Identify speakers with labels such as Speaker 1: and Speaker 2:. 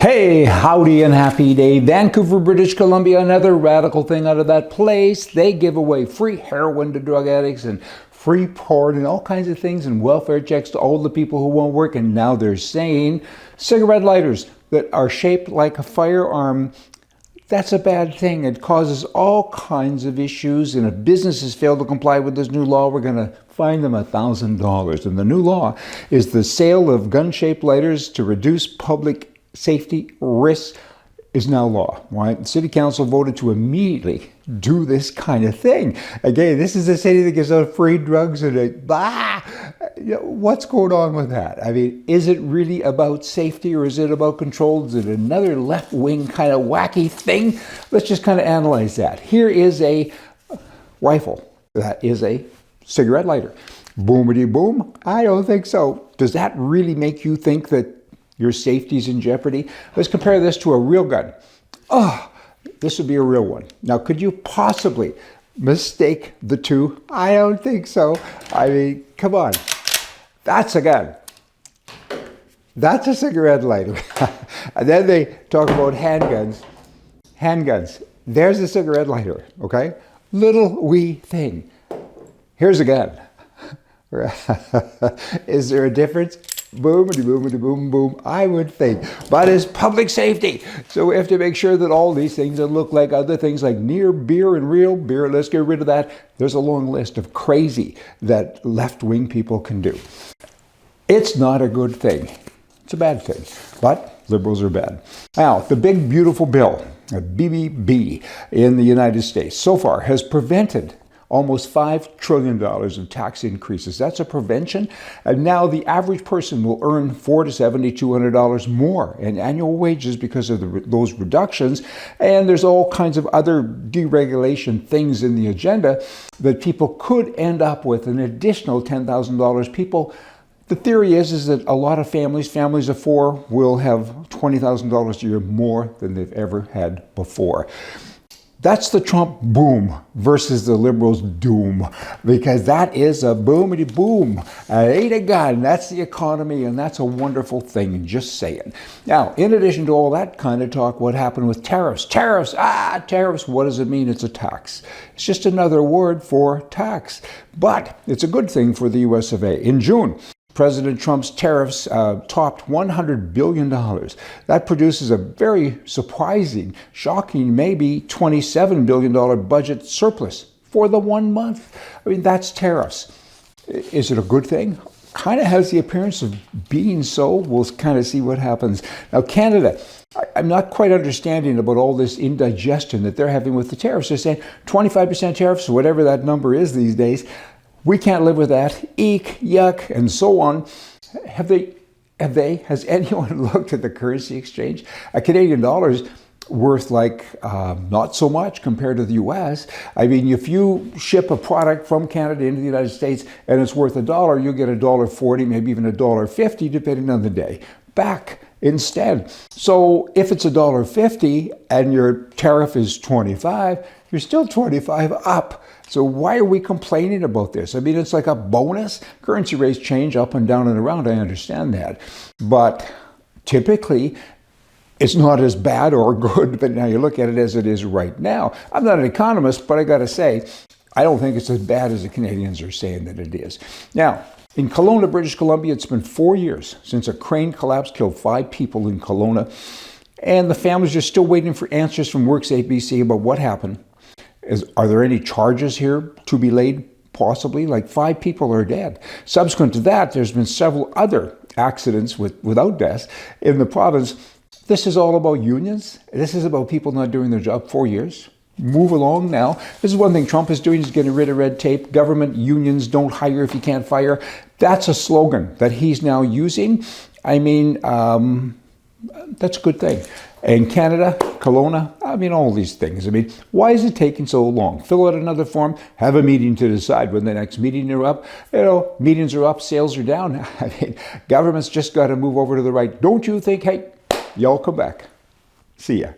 Speaker 1: Hey, howdy and happy day. Vancouver, British Columbia, another radical thing out of that place. They give away free heroin to drug addicts and free porn and all kinds of things and welfare checks to all the people who won't work. And now they're saying cigarette lighters that are shaped like a firearm, that's a bad thing. It causes all kinds of issues. And if businesses fail to comply with this new law, we're going to fine them $1,000. And the new law is the sale of gun-shaped lighters to reduce public safety risks is now law, right? The city council voted to immediately do this kind of thing. Again, this is a city that gives out free drugs and what's going on with that? I mean, is it really about safety or is it about control? Is it another left-wing kind of wacky thing? Let's just kind of analyze that. Here is a rifle. That is a cigarette lighter. Boomity boom? I don't think so. Does that really make you think that your safety's in jeopardy? Let's compare this to a real gun. Oh, this would be a real one. Now, could you possibly mistake the two? I don't think so. I mean, come on. That's a gun. That's a cigarette lighter. And then they talk about handguns. Handguns. There's a cigarette lighter, okay? Little wee thing. Here's a gun. Is there a difference? Boomity, boomity, boom, boom, I would think. But it's public safety. So we have to make sure that all these things that look like other things like near beer and real beer, let's get rid of that. There's a long list of crazy that left-wing people can do. It's not a good thing. It's a bad thing. But liberals are bad. Now, the big beautiful bill, BBB, in the United States so far has prevented almost $5 trillion of tax increases. That's a prevention. And now the average person will earn $400 to $7,200 more in annual wages because of those reductions. And there's all kinds of other deregulation things in the agenda that people could end up with an additional $10,000. People, the theory is that a lot of families of four, will have $20,000 a year more than they've ever had before. That's the Trump boom versus the liberals' doom, because that is a boomity boom. It ain't a gun. That's the economy, and that's a wonderful thing, just saying. Now, in addition to all that kind of talk, what happened with tariffs? Tariffs, tariffs, what does it mean? It's a tax. It's just another word for tax. But it's a good thing for the US of A. In June, President Trump's tariffs topped $100 billion. That produces a very surprising, shocking, maybe $27 billion budget surplus for the 1 month. I mean, that's tariffs. Is it a good thing? Kind of has the appearance of being so. We'll kind of see what happens. Now, Canada, I'm not quite understanding about all this indigestion that they're having with the tariffs. They're saying 25% tariffs, whatever that number is these days. We can't live with that. Eek, yuck, and so on. Has anyone looked at the currency exchange? A Canadian dollar is worth not so much compared to the US. I mean, if you ship a product from Canada into the United States and it's worth $1, you'll get $1.40, maybe even $1.50, depending on the day, back instead. So if it's $1.50 and your tariff is 25, you're still 25 up. So why are we complaining about this? I mean, it's like a bonus. Currency rates change up and down and around. I understand that. But typically, it's not as bad or good, but now you look at it as it is right now. I'm not an economist, but I got to say, I don't think it's as bad as the Canadians are saying that it is. Now, in Kelowna, British Columbia, it's been 4 years since a crane collapse killed 5 people in Kelowna. And the families are still waiting for answers from Works ABC about what happened. Are there any charges here to be laid? Possibly. 5 people are dead. Subsequent to that, there's been several other accidents without deaths in the province. This is all about unions. This is about people not doing their job 4 years. Move along now. This is one thing Trump is doing, is getting rid of red tape. Government unions don't hire if you can't fire. That's a slogan that he's now using. I mean, that's a good thing. In Canada, Kelowna, I mean, all these things. I mean, why is it taking so long? Fill out another form, have a meeting to decide when the next meeting are up. Meetings are up, sales are down. I mean, government's just got to move over to the right. Don't you think, hey, y'all come back. See ya.